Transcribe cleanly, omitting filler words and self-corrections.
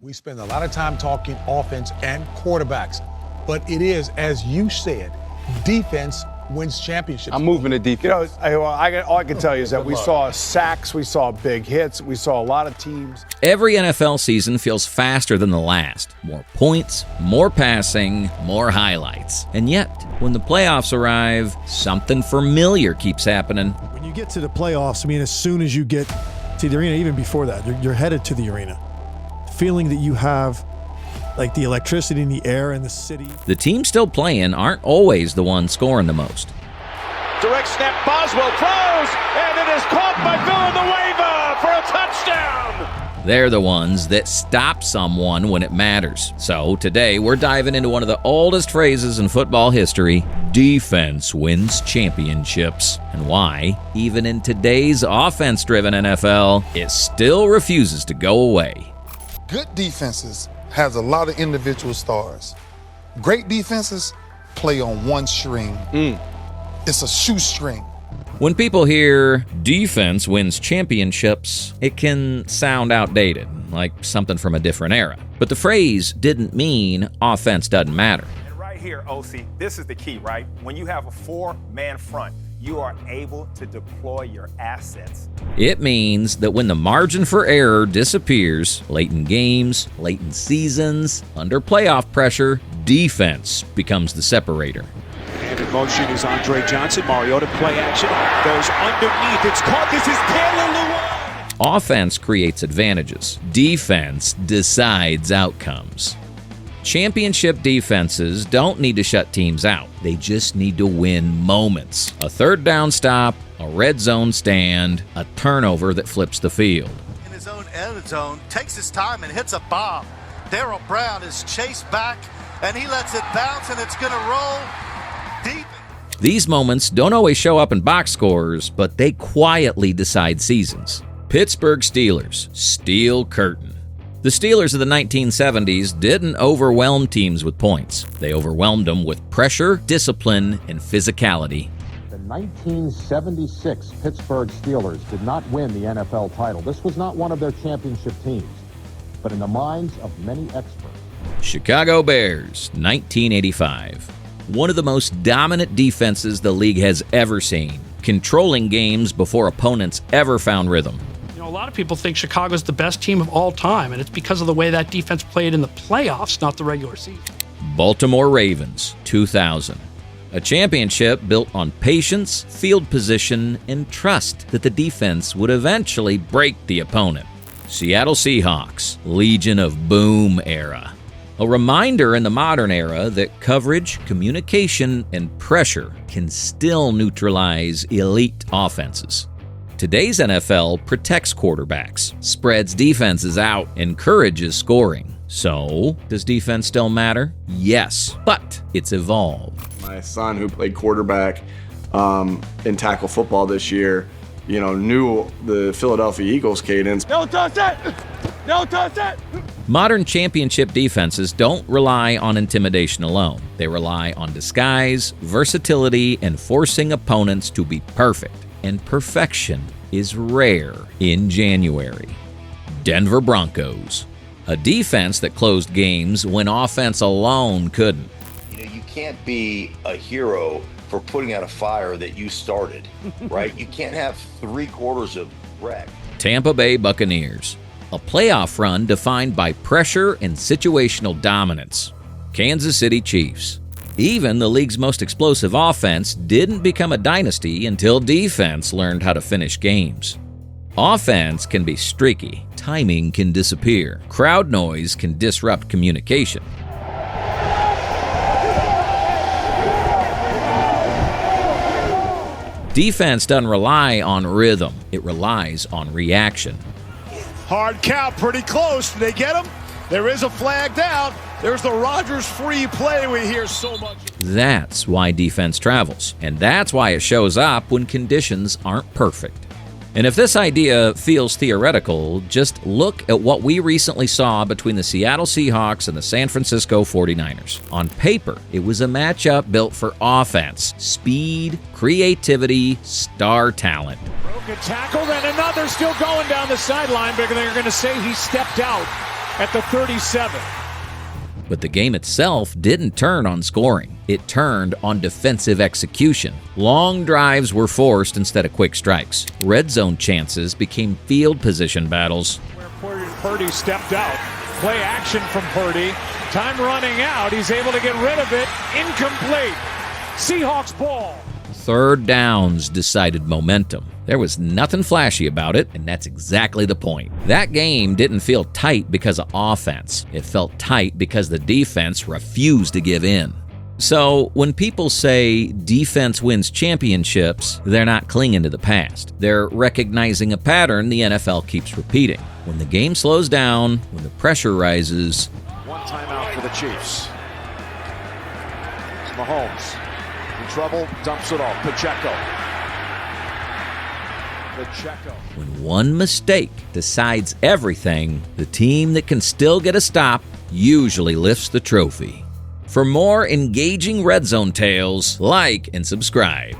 We spend a lot of time talking offense and quarterbacks, but it is, as you said, defense wins championships. I'm moving to defense. All I can tell you is that we saw sacks, we saw big hits, we saw a lot of teams. Every NFL season feels faster than the last. More points, more passing, more highlights. And yet, when the playoffs arrive, something familiar keeps happening. When you get to the playoffs, I mean, as soon as you get to the arena, even before that, you're headed to the arena. Feeling that you have like the electricity in the air in the city. The teams still playing aren't always the ones scoring the most. Direct snap, Boswell throws, and it is caught by Villanueva for a touchdown. They're the ones that stop someone when it matters. So today we're diving into one of the oldest phrases in football history: defense wins championships, and why, even in today's offense-driven NFL, it still refuses to go away. Good defenses has a lot of individual stars. Great defenses play on one string. It's a shoestring. When people hear defense wins championships, it can sound outdated, like something from a different era. But the phrase didn't mean offense doesn't matter. And right here, OC, this is the key, right? When you have a four-man front, you are able to deploy your assets. It means that when the margin for error disappears, late in games, late in seasons, under playoff pressure, defense becomes the separator. And in motion is Andre Johnson. Mariota play action. Goes underneath. It's caught. This is Taylor Lewan. Offense creates advantages. Defense decides outcomes. Championship defenses don't need to shut teams out. They just need to win moments. A third down stop, a red zone stand, a turnover that flips the field. In his own end zone, takes his time and hits a bomb. Darrell Brown is chased back, and he lets it bounce, and it's going to roll deep. These moments don't always show up in box scores, but they quietly decide seasons. Pittsburgh Steelers, steel curtain. The Steelers of the 1970s didn't overwhelm teams with points. They overwhelmed them with pressure, discipline, and physicality. The 1976 Pittsburgh Steelers did not win the NFL title. This was not one of their championship teams, but in the minds of many experts. Chicago Bears, 1985. One of the most dominant defenses the league has ever seen, controlling games before opponents ever found rhythm. A lot of people think Chicago's the best team of all time, and it's because of the way that defense played in the playoffs, not the regular season. Baltimore Ravens, 2000. A championship built on patience, field position, and trust that the defense would eventually break the opponent. Seattle Seahawks, Legion of Boom era. A reminder in the modern era that coverage, communication, and pressure can still neutralize elite offenses. Today's NFL protects quarterbacks, spreads defenses out, encourages scoring. So, does defense still matter? Yes, but it's evolved. My son, who played quarterback in tackle football this year, knew the Philadelphia Eagles cadence. No touch it! No touch it! Modern championship defenses don't rely on intimidation alone. They rely on disguise, versatility, and forcing opponents to be perfect. And perfection is rare in January. Denver Broncos, a defense that closed games when offense alone couldn't. You can't be a hero for putting out a fire that you started, right? You can't have 3 quarters of wreck. Tampa Bay Buccaneers, a playoff run defined by pressure and situational dominance. Kansas City Chiefs. Even the league's most explosive offense didn't become a dynasty until defense learned how to finish games. Offense can be streaky, timing can disappear, crowd noise can disrupt communication. Defense doesn't rely on rhythm, it relies on reaction. Hard count, pretty close. Did they get him? There is a flag down. There's the Rodgers free play we hear so much. That's why defense travels, and that's why it shows up when conditions aren't perfect. And if this idea feels theoretical, just look at what we recently saw between the Seattle Seahawks and the San Francisco 49ers. On paper, it was a matchup built for offense, speed, creativity, star talent. Broken tackle, and another still going down the sideline, but they're going to say he stepped out. at the 37. But the game itself didn't turn on scoring. It turned on defensive execution. Long drives were forced instead of quick strikes. Red zone chances became field position battles. Where Purdy stepped out. Play action from Purdy. Time running out. He's able to get rid of it. Incomplete. Seahawks ball. Third downs decided momentum. There was nothing flashy about it, and that's exactly the point. That game didn't feel tight because of offense. It felt tight because the defense refused to give in. So when people say defense wins championships, they're not clinging to the past. They're recognizing a pattern the NFL keeps repeating. When the game slows down, when the pressure rises, one timeout for the Chiefs. It's Mahomes. In trouble, dumps it off. Pacheco. When one mistake decides everything, the team that can still get a stop usually lifts the trophy. For more engaging Red Zone tales, like and subscribe.